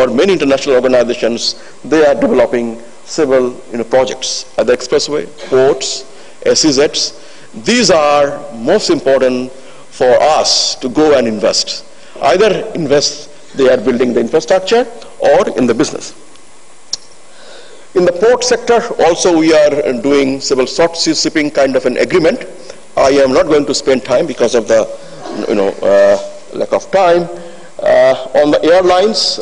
or many international organizations, they are developing several projects at the expressway, ports, SEZs. These are most important for us to go and invest. Either invest, they are building the infrastructure, or in the business. In the port sector, also we are doing several short sea shipping kind of an agreement. I am not going to spend time because of the lack of time. On the airlines,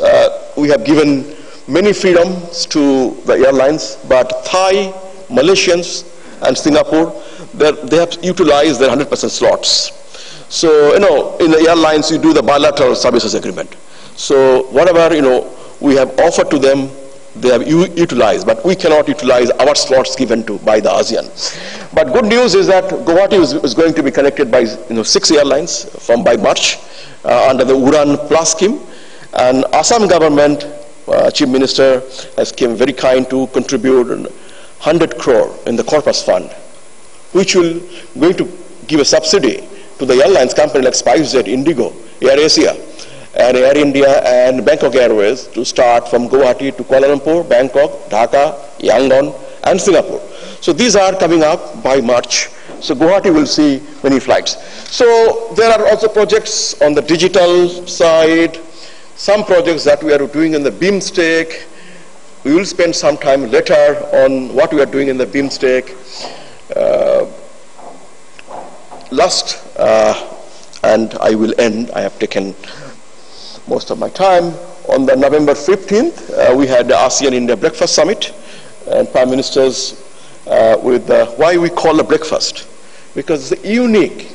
we have given many freedoms to the airlines, but Thai, Malaysians, and Singapore, they have utilized their 100% slots. So, in the airlines, you do the bilateral services agreement. So, whatever, we have offered to them, they have utilized, but we cannot utilize our slots given by the ASEAN. But good news is that Guwahati is going to be connected by 6 airlines by March under the Uran Plus scheme. And Assam government, Chief Minister, has been very kind to contribute 100 crore in the Corpus Fund, which will going to give a subsidy to the airlines company like SpiceJet, Indigo, Air Asia, and Air India and Bangkok Airways to start from Guwahati to Kuala Lumpur, Bangkok, Dhaka, Yangon, and Singapore. So these are coming up by March. So Guwahati will see many flights. So there are also projects on the digital side, some projects that we are doing in the BIMSTEC. We will spend some time later on what we are doing in the BIMSTEC. And I will end, I have taken most of my time. On the November 15th, we had the ASEAN-India Breakfast Summit, and Prime Ministers with why we call a breakfast. Because it's unique,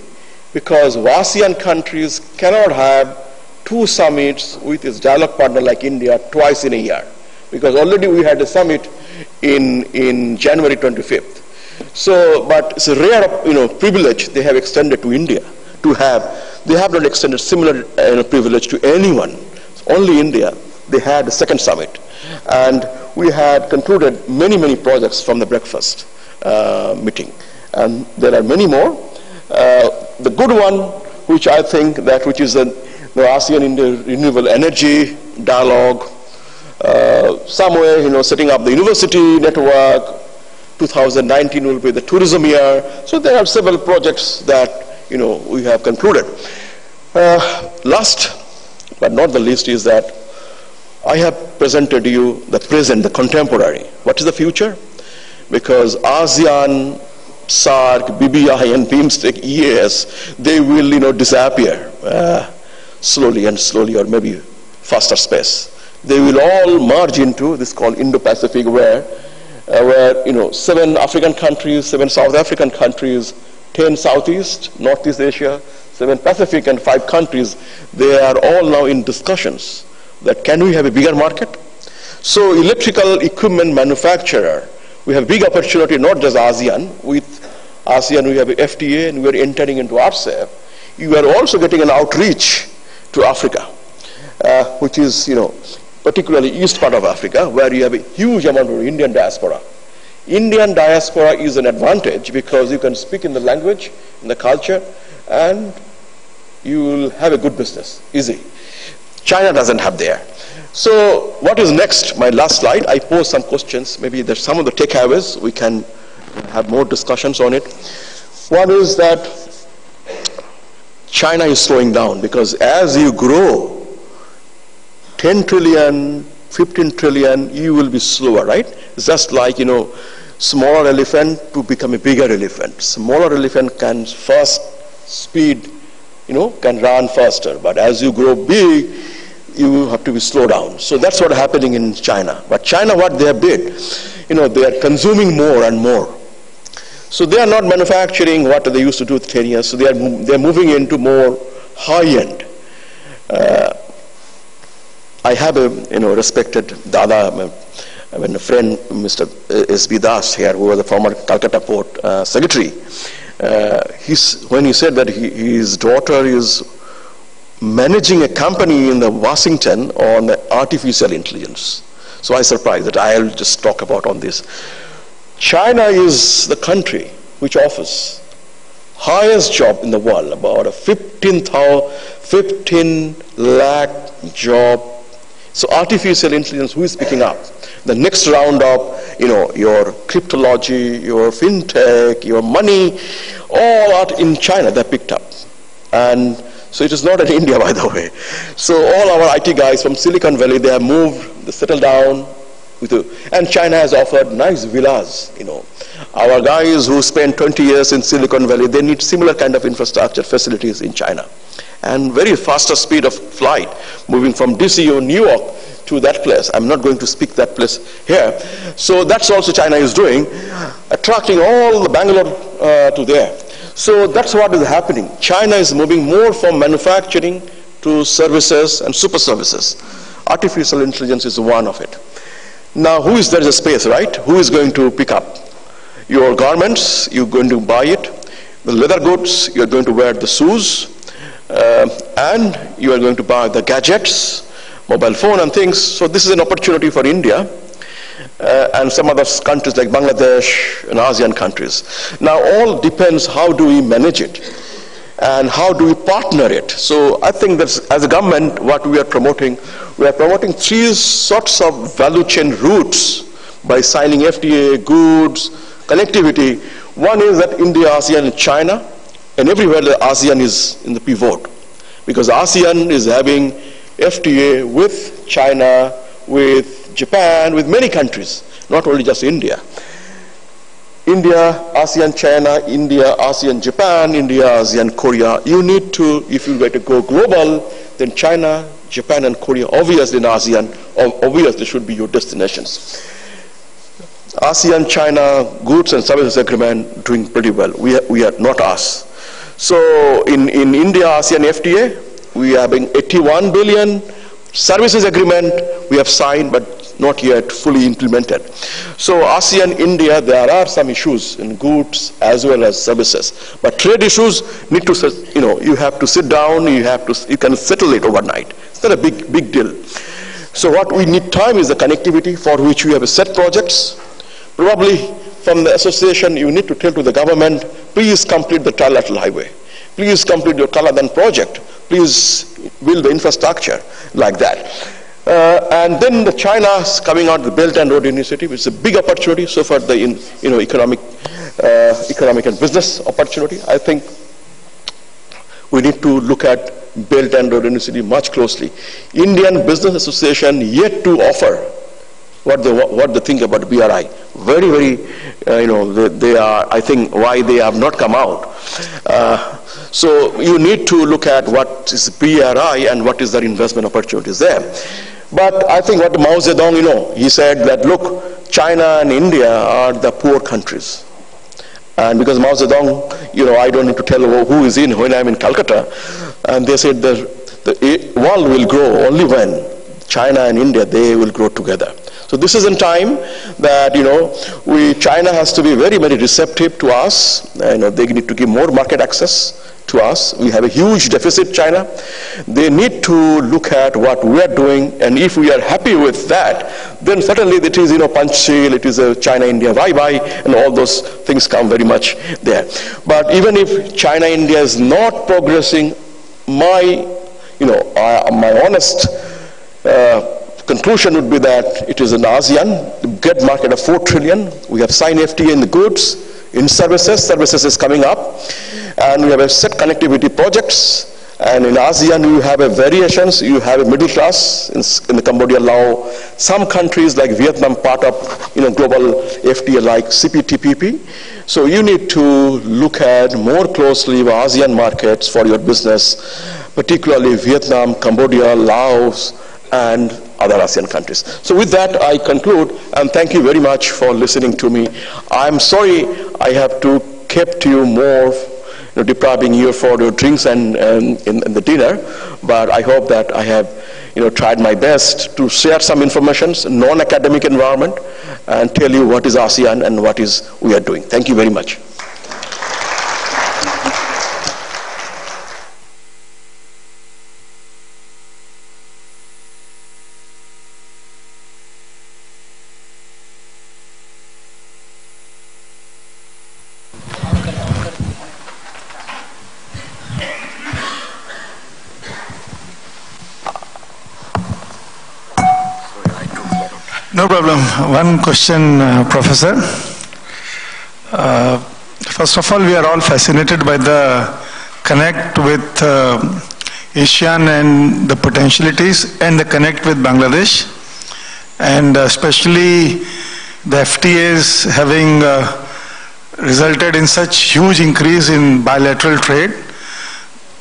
because ASEAN countries cannot have 2 summits with its dialogue partner like India twice in a year. Because already we had a summit in January 25th. So, but it's a rare privilege they have extended to India to have. They have not extended similar privilege to anyone. It's only India. They had a second summit. And we had concluded many projects from the breakfast meeting. And there are many more. The good one, which I think that which is the ASEAN-India Renewable Energy Dialogue, somewhere setting up the university network. 2019 will be the tourism year. So there are several projects that we have concluded. Last but not the least is that I have presented you the present, the contemporary. What is the future? Because ASEAN, SAARC, BBI, and BIMSTEC, EAS, they will disappear slowly and slowly, or maybe faster space. They will all merge into this called Indo-Pacific, where 7 African countries, 7 South African countries, 10 Southeast, Northeast Asia, 7 Pacific, and 5 countries, they are all now in discussions that can we have a bigger market? So electrical equipment manufacturer, we have big opportunity, not just ASEAN. With ASEAN we have a FTA and we are entering into RCEP. You are also getting an outreach to Africa, which is particularly east part of Africa, where you have a huge amount of Indian diaspora. Indian diaspora is an advantage because you can speak in the language, in the culture, and you will have a good business, easy. China doesn't have there. So what is next? My last slide, I pose some questions. Maybe there's some of the takeaways. We can have more discussions on it. One is that China is slowing down because as you grow 10 trillion, 15 trillion, you will be slower, right? It's just like, smaller elephant to become a bigger elephant. Smaller elephant can first speed, can run faster. But as you grow big, you have to be slow down. So that's what's happening in China. But China, what they have did, they are consuming more and more. So they are not manufacturing what they used to do 10 years. So they are moving into more high-end. I have a respected Dada, a friend, Mr. S.B. Das here, who was the former Calcutta Port Secretary. When he said that his daughter is managing a company in the Washington on artificial intelligence. So I was surprised that I'll just talk about on this. China is the country which offers highest job in the world, about a 15 lakh job So artificial intelligence, who is picking up? The next round of, your cryptology, your fintech, your money, all are in China, they're picked up. And so it is not in India, by the way. So all our IT guys from Silicon Valley, they have moved, they settled down, and China has offered nice villas, Our guys who spent 20 years in Silicon Valley, they need similar kind of infrastructure facilities in China. And very faster speed of flight, moving from DC or New York to that place. I'm not going to speak that place here. So that's also China is doing, attracting all the Bangalore to there. So that's what is happening. China is moving more from manufacturing to services and super services. Artificial intelligence is one of it. Now, there is a space, right? Who is going to pick up? Your garments, you're going to buy it. The leather goods, you're going to wear the shoes. And you are going to buy the gadgets, mobile phone and things. So this is an opportunity for India and some other countries like Bangladesh and ASEAN countries. Now all depends how do we manage it and how do we partner it. So I think that as a government, what we are promoting three sorts of value chain routes by signing FTA, goods, connectivity. One is that India, ASEAN, and China, and everywhere the ASEAN is in the pivot, because ASEAN is having FTA with China, with Japan, with many countries, not only just India. India, ASEAN, China, India, ASEAN, Japan, India, ASEAN, Korea. You need to, if you were to go global, then China, Japan, and Korea, obviously in ASEAN, obviously should be your destinations. ASEAN, China, goods and services agreement doing pretty well. We are not us. So in India, ASEAN FTA, we are having 81 billion. Services agreement we have signed, but not yet fully implemented. So ASEAN, India, there are some issues in goods as well as services. But trade issues need to, you have to sit down, you can settle it overnight. It's not a big deal. So what we need time is the connectivity, for which we have set projects. Probably from the association, you need to tell to the government, please complete the trilateral highway. Please complete your Kaladan project. Please build the infrastructure like that. And then the China's coming out, the Belt and Road Initiative. It's a big opportunity so far, the economic and business opportunity. I think we need to look at Belt and Road Initiative much closely. Indian Business Association yet to offer what they think about BRI. Very, they are, I think, why they have not come out. So you need to look at what is BRI and what is their investment opportunities there. But I think what Mao Zedong, he said that, look, China and India are the poor countries. And because Mao Zedong, I don't need to tell who is in when I'm in Calcutta. And they said the world will grow only when China and India, they will grow together. So this is in time that, China has to be very, very receptive to us. They need to give more market access to us. We have a huge deficit, China. They need to look at what we are doing, and if we are happy with that, then certainly it is, Panchsheel, it is a China-India bye-bye, and all those things come very much there. But even if China-India is not progressing, my honest conclusion would be that it is an ASEAN, the good market of 4 trillion. We have signed FTA in the goods, in services is coming up, and we have a set connectivity projects. And in ASEAN, you have a variations. You have a middle class in the Cambodia, Laos. Some countries like Vietnam, part of global FTA like CPTPP. So you need to look at more closely the ASEAN markets for your business, particularly Vietnam, Cambodia, Laos, and other ASEAN countries. So with that, I conclude, and thank you very much for listening to me. I'm sorry I have to kept you more, depriving you for your drinks and the dinner, but I hope that I have tried my best to share some information, non-academic environment, and tell you what is ASEAN and what is we are doing. Thank you very much. No problem. One question, Professor. First of all, we are all fascinated by the connect with ASEAN and the potentialities and the connect with Bangladesh, and especially the FTAs having resulted in such huge increase in bilateral trade.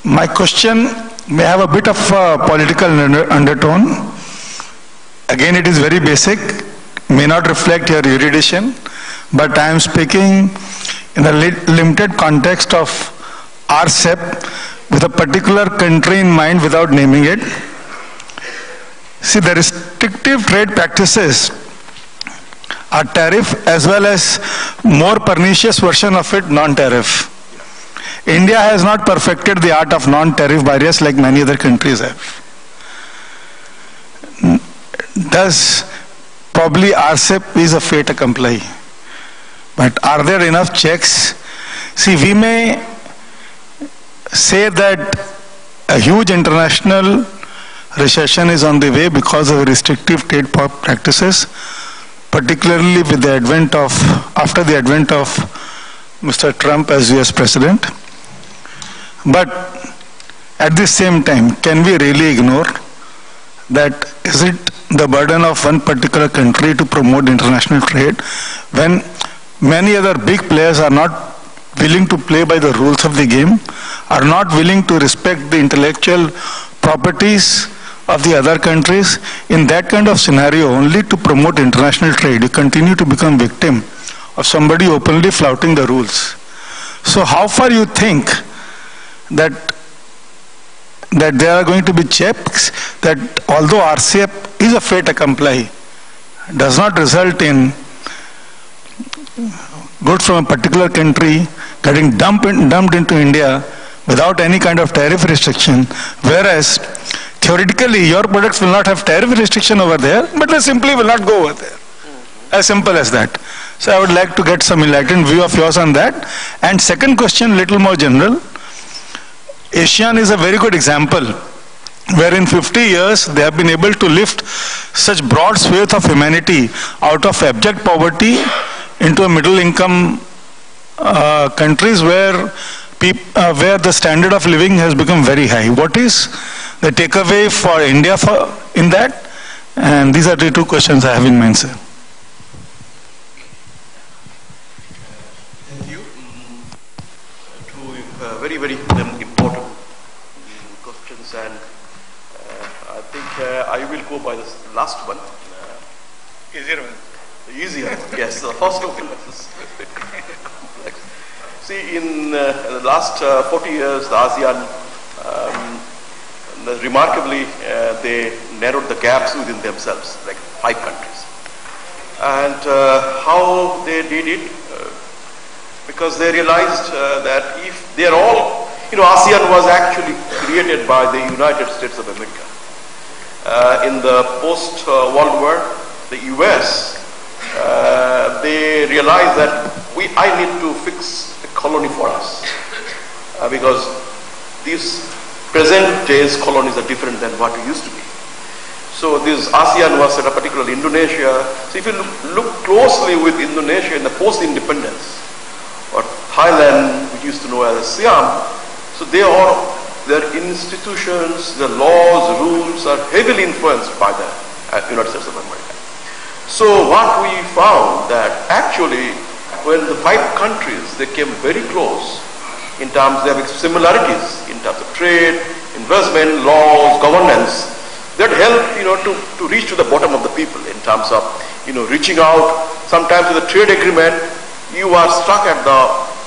My question may have a bit of a political undertone. Again, it is very basic, may not reflect your erudition, but I am speaking in a limited context of RCEP with a particular country in mind without naming it. See, the restrictive trade practices are tariff as well as more pernicious version of it, non-tariff. India has not perfected the art of non-tariff barriers like many other countries have. Thus, probably RCEP is a fait accompli. But are there enough checks? See, we may say that a huge international recession is on the way because of restrictive trade practices, particularly with the advent of, after the advent of Mr. Trump as US President. But at the same time, can we really ignore that? Is it the burden of one particular country to promote international trade when many other big players are not willing to play by the rules of the game, are not willing to respect the intellectual properties of the other countries? In that kind of scenario, only to promote international trade, you continue to become victim of somebody openly flouting the rules. So how far you think that there are going to be checks, that although RCEP is a fait accompli, does not result in goods from a particular country getting dumped into India without any kind of tariff restriction, whereas theoretically your products will not have tariff restriction over there, but they simply will not go over there. As simple as that. So I would like to get some enlightened view of yours on that. And second question, little more general. ASEAN is a very good example where in 50 years they have been able to lift such broad swathe of humanity out of abject poverty into a middle income countries where the standard of living has become very high. What is the takeaway for India in that? And these are the two questions I have in mind, sir. Thank you. Two very, very important questions, and I think I will go by the last one. Easier one. The easier one, yes. The first one. See, in the last 40 years, the ASEAN, remarkably, they narrowed the gaps within themselves, like 5 countries. And how they did it? Because they realized that if they are all, ASEAN was actually created by the United States of America. In the post-World War, the US, they realized that I need to fix a colony for us. Because these present days colonies are different than what we used to be. So this ASEAN was set up, particularly Indonesia. So if you look closely with Indonesia in the post-independence, or Thailand, which used to know as Siam, so their institutions, their laws, rules are heavily influenced by the United States of America. So what we found that actually when the 5 countries, they came very close in terms, they have similarities in terms of trade, investment, laws, governance, that help to reach to the bottom of the people in terms of reaching out. Sometimes with a trade agreement, you are stuck at the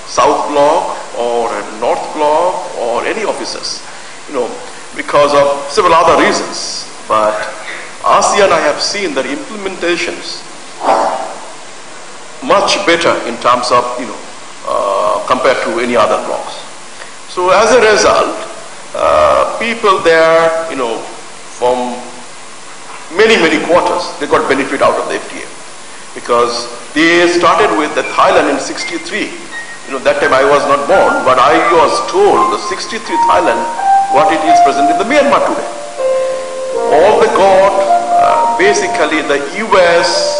South Bloc or at North Bloc or any offices, because of several other reasons. But ASEAN, I have seen that implementations much better in terms of compared to any other blocs. So as a result, people there, from many quarters, they got benefit out of the FTA, because they started with the Thailand in '63. That time I was not born, but I was told the '63 Thailand, what it is present in the Myanmar today. All they got basically the US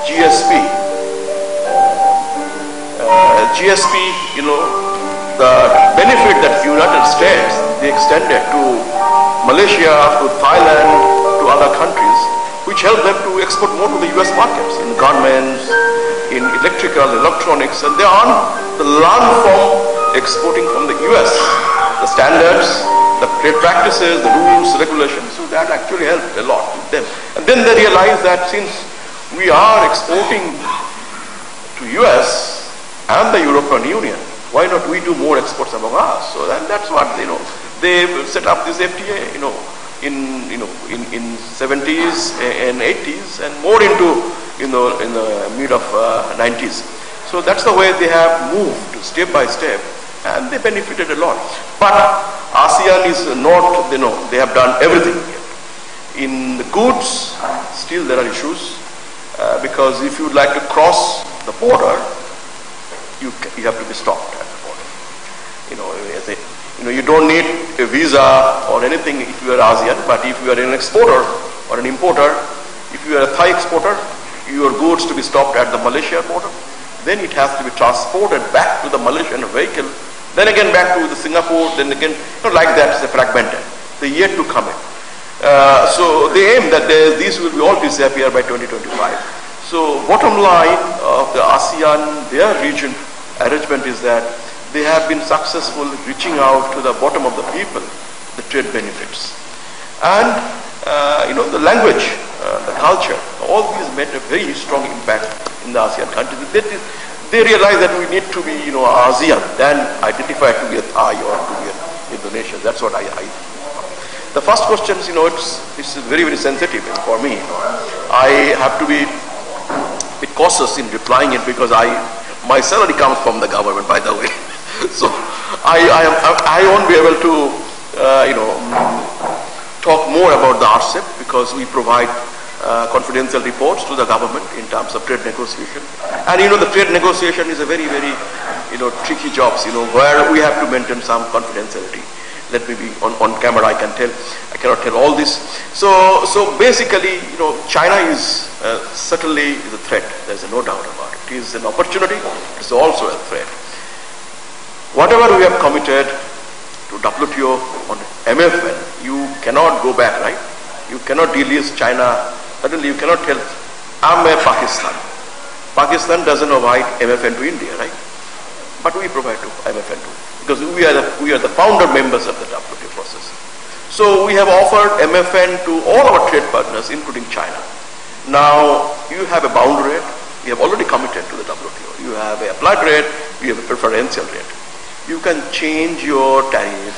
GSP. GSP, the benefit that United States, they extended to Malaysia, to Thailand, to other countries, which helped them to export more to the US markets, in garments, in electrical, electronics, and they learn from exporting from the US, the standards, the trade practices, the rules, regulations. So that actually helped a lot with them. And then they realized that since we are exporting to US and the European Union, why not we do more exports among us? So that's what they set up this FTA, in 70s and 80s, and more into in the mid of 90s. So that's the way they have moved step by step, and they benefited a lot. But ASEAN is not, they have done everything. In the goods, still there are issues, because if you would like to cross the border, you have to be stopped at the border. You don't need a visa or anything if you are ASEAN, but if you are an exporter or an importer, if you are a Thai exporter, your goods to be stopped at the Malaysia border, then it has to be transported back to the Malaysian vehicle, then again back to the Singapore, then again, like that, it's fragmented. They're yet to come in. So they aim that these will be all disappear by 2025. So bottom line of the ASEAN, their region arrangement is that they have been successful reaching out to the bottom of the people, the trade benefits. And, the language, the culture, all these made a very strong impact in the ASEAN countries. They realize that we need to be, ASEAN, than identify to be a Thai or to be an Indonesian. That's what I The first question, it's very, very sensitive for me. I have to be a bit cautious in replying it because my salary comes from the government, by the way. So I won't be able to, talk more about the RCEP because we provide confidential reports to the government in terms of trade negotiation. And the trade negotiation is a very, very, tricky jobs, where we have to maintain some confidentiality. Let me be on camera, I cannot tell all this. So basically, China is certainly the threat. There's no doubt about it. It is an opportunity, it's also a threat. Whatever we have committed to WTO on MFN, you cannot go back, right? You cannot release China. Suddenly you cannot tell, I'm a Pakistan. Pakistan doesn't provide MFN to India, right? But we provide to MFN too, because we are the founder members of the WTO process. So we have offered MFN to all our trade partners, including China. Now you have a bound rate. You have already committed to the WTO. You have a applied rate. You have a preferential rate. You can change your tariff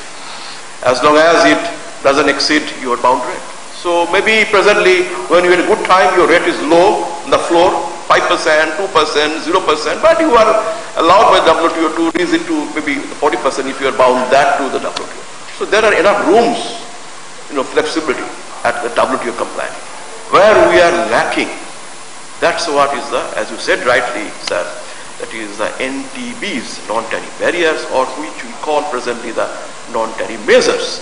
as long as it doesn't exceed your bound rate. So maybe presently, when you're in a good time, your rate is low on the floor, 5%, 2%, 0%, but you are allowed by WTO to raise it to maybe 40% if you are bound that to the WTO. So there are enough rooms, flexibility at the WTO compliance. Where we are lacking, that's what is as you said rightly, sir, that is the NTBs, non-tariff barriers, or which we call presently the non-tariff measures.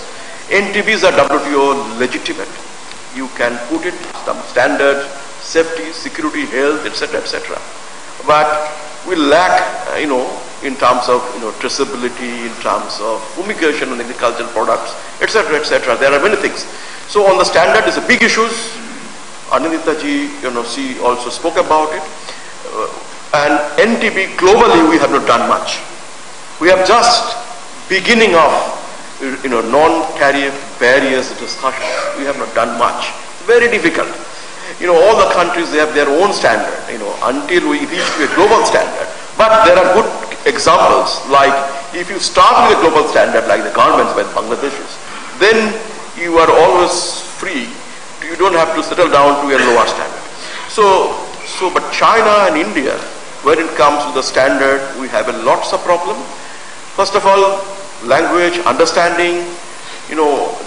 NTBs are WTO legitimate. You can put it some standards, safety, security, health, etc., etc. But we lack, in terms of traceability, in terms of fumigation on agricultural products, etc., etc. There are many things. So on the standard is a big issues. Anindita ji, she also spoke about it. And NTB globally we have not done much. We have just beginning of non-tariff barriers discussion. We have not done much. Very difficult. All the countries, they have their own standard, until we reach to a global standard. But there are good examples, like if you start with a global standard like the garments by the Bangladeshis, then you are always free. You don't have to settle down to a lower standard. But China and India, when it comes to the standard, we have a lots of problem. First of all, language, understanding,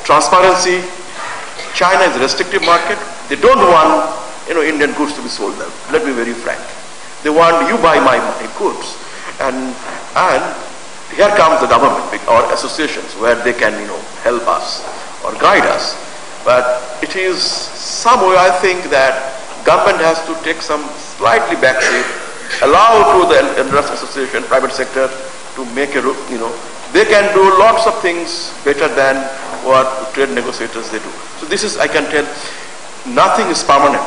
transparency. China is a restrictive market. They don't want, Indian goods to be sold there. Let me be very frank. They want you buy my goods. And here comes the government or associations where they can, help us or guide us. But it is somewhere, I think, that government has to take some slightly back seat, allow to the industry association, private sector, to make a, they can do lots of things better than what trade negotiators they do. So this is, I can tell, nothing is permanent.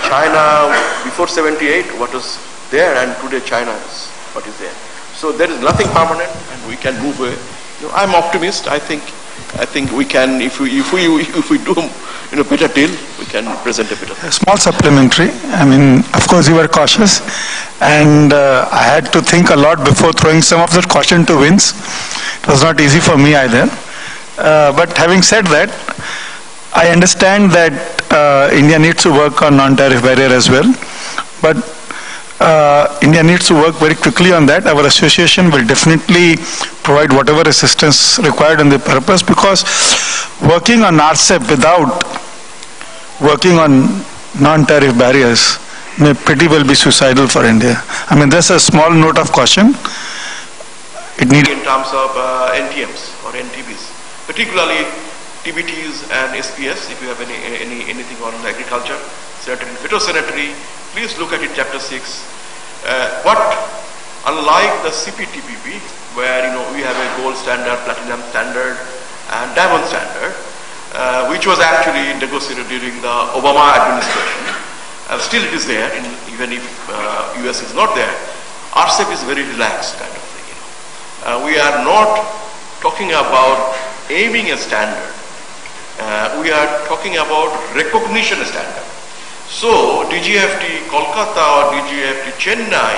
China, before 78, what was there, and today China is what is there. So there is nothing permanent, and we can move away. I'm optimist. I think we can, if we do better deal, we can present a better. A small supplementary. I mean, of course, you were cautious, and I had to think a lot before throwing some of that caution to winds. It was not easy for me either. But having said that, I understand that India needs to work on non-tariff barrier as well. But India needs to work very quickly on that. Our association will definitely provide whatever assistance required on the purpose, because working on RCEP without working on non-tariff barriers may pretty well be suicidal for India. I mean, there's a small note of caution. It needs in terms of NTMs or NTBs, particularly TBTs and SPS. If you have anything on agriculture, certain phytosanitary, please look at it, chapter 6. Unlike the CPTPP, where we have a gold standard, platinum standard, and diamond standard, which was actually negotiated during the Obama administration. Still it is there, even if US is not there. RCEP is very relaxed kind of thing. We are not talking about aiming a standard. We are talking about recognition standard. So DGFT Kolkata or DGFT Chennai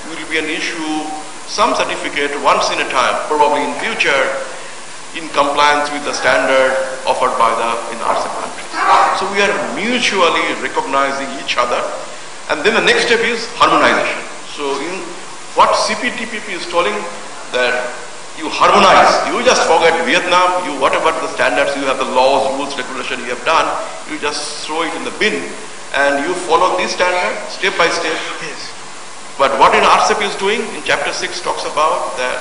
will be an issue, some certificate once in a time, probably in future, in compliance with the standard offered by in RCEP countries. So we are mutually recognizing each other, and then the next step is harmonization. So in what CPTPP is telling, that you harmonize, you just forget Vietnam, whatever the standards you have, the laws, rules, regulation you have done, you just throw it in the bin, and you follow this standard step by step. Yes. But what in RCEP is doing, in chapter 6 talks about that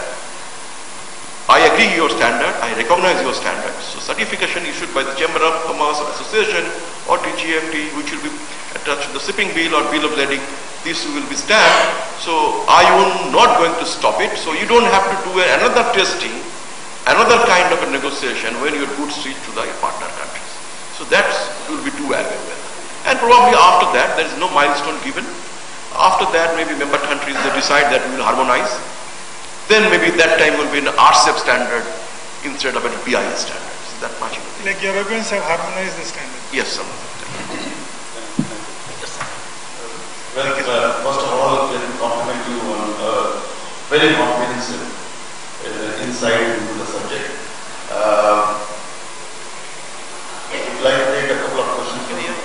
I agree your standard, I recognize your standard. So certification issued by the Chamber of Commerce or Association or DGFT, which will be attached to the shipping bill or bill of lading, this will be stamped. So I am not going to stop it. So you don't have to do another testing, another kind of a negotiation when your goods reach to the partner countries. So that will be do away with. And probably after that, there is no milestone given. After that, maybe member countries, they decide that we will harmonize. Then maybe that time will be an RCEP standard instead of a BIS standard. So that much. Like Europeans have harmonized the standard. Yes, sir. Well, first of all, let me compliment you on very comprehensive insight into the subject. I would like to take a couple of questions from you.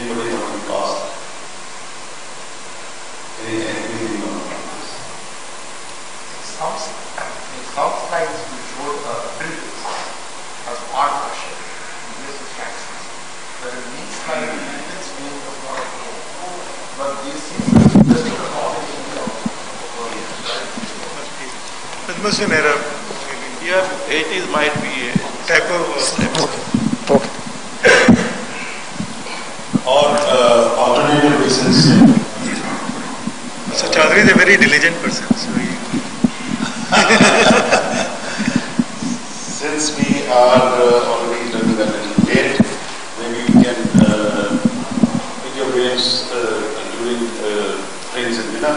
Anybody want to ask? Anything on this? South slides which showed benefits as part of the share in place of taxes. But in these slides, benefits being was not a goal. But this seems to be just a knowledge of It must be an error. Yeah, it might be a Typo. Okay. Or alternative reasons. So Chaudhary is a very diligent person. So Since we are already running a little late, maybe we can pick your brains during trains and dinner.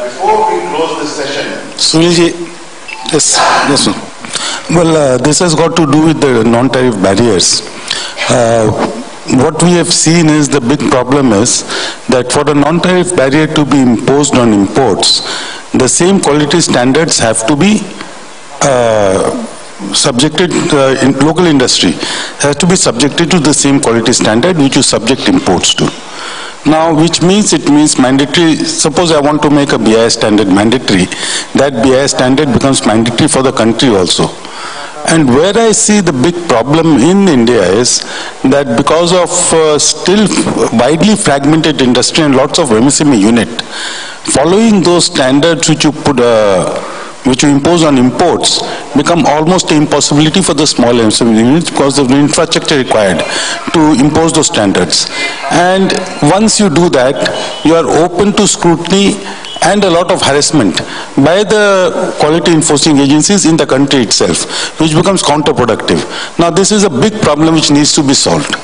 Before we close this session, Sunilji, yes, sir. Well, this has got to do with the non-tariff barriers. What we have seen is the big problem is that for the non-tariff barrier to be imposed on imports, the same quality standards have to be subjected, in local industry has to be subjected to the same quality standard which you subject imports to. Now, which means it means mandatory. Suppose I want to make a BIS standard mandatory, that BIS standard becomes mandatory for the country also. And where I see the big problem in India is that because of still widely fragmented industry and lots of MSME unit, following those standards which you which you impose on imports become almost an impossibility for the small MSME units because of the infrastructure required to impose those standards. And once you do that, you are open to scrutiny and a lot of harassment by the quality enforcing agencies in the country itself, which becomes counterproductive. Now this is a big problem which needs to be solved.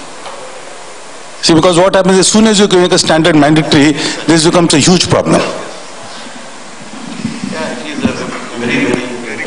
See, because what happens as soon as you make a standard mandatory, this becomes a huge problem. Yeah, it is a very, very important